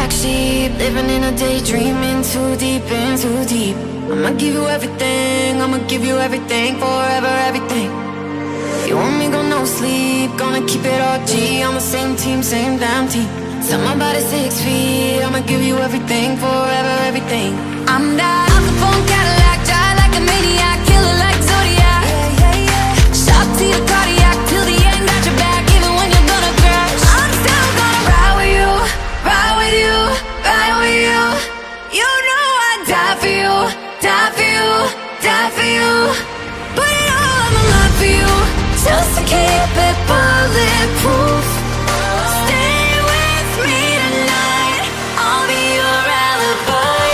black sheep, living in a daydream, in too deep, in too deep. I'ma give you everything, I'ma give you everything, forever everything. You want me, go no sleep, gonna keep it all G, on the same team, same damn team. Set my body 6 feet, I'ma give you everything, forever everything. I'm that Al Capone Cadillac, die like a maniac, killer like Zodiac. Yeah, yeah, yeah. Shot to your cardiac, till the end, got your back, even when you're gonna crash. I'm still gonna ride with you, ride with you, ride with you. You know I'd die for you, die for you, die for you. Put it all on the line for you, just to keep it bulletproof. Stay with me tonight, I'll be your alibi.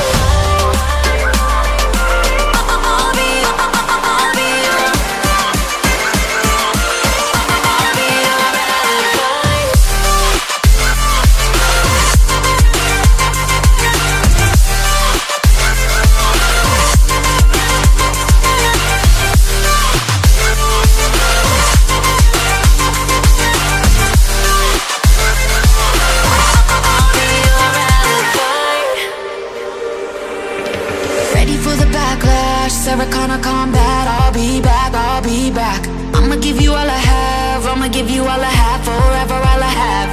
I'll be your alibi. Ready for the backlash, Sarah Connor combat. I'll be back, I'll be back. I'ma give you all I have, I'ma give you all I have, forever all I have.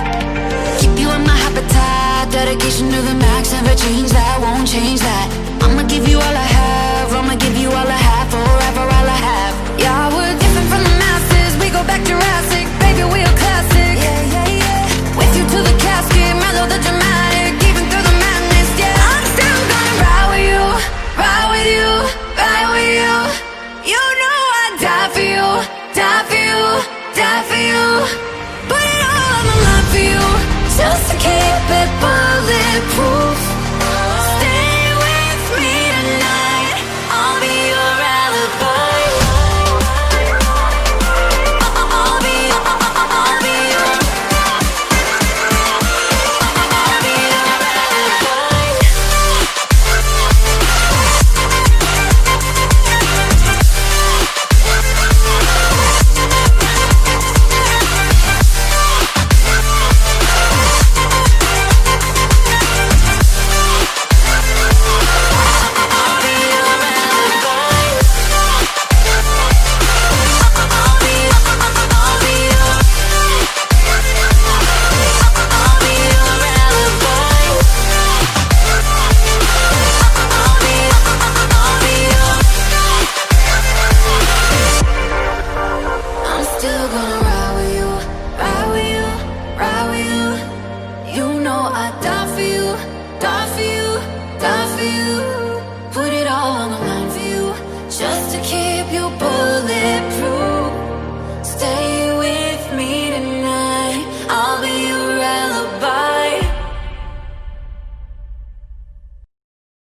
Keep you in my habitat, dedication to the max, never change that, won't change that. I'ma give you all I have, I'ma give you all I have, forever all I have. Yeah, we're different from the masses, we go back Jurassic, baby we a classic. Yeah, yeah, yeah. With you to the casket, mellow the dramatic, even through the madness, yeah. I'm still gonna ride with you, ride with you, ride with you. You know I'd die for you, die for you, die for you. Put it all on the line for you, just to keep it bulletproof.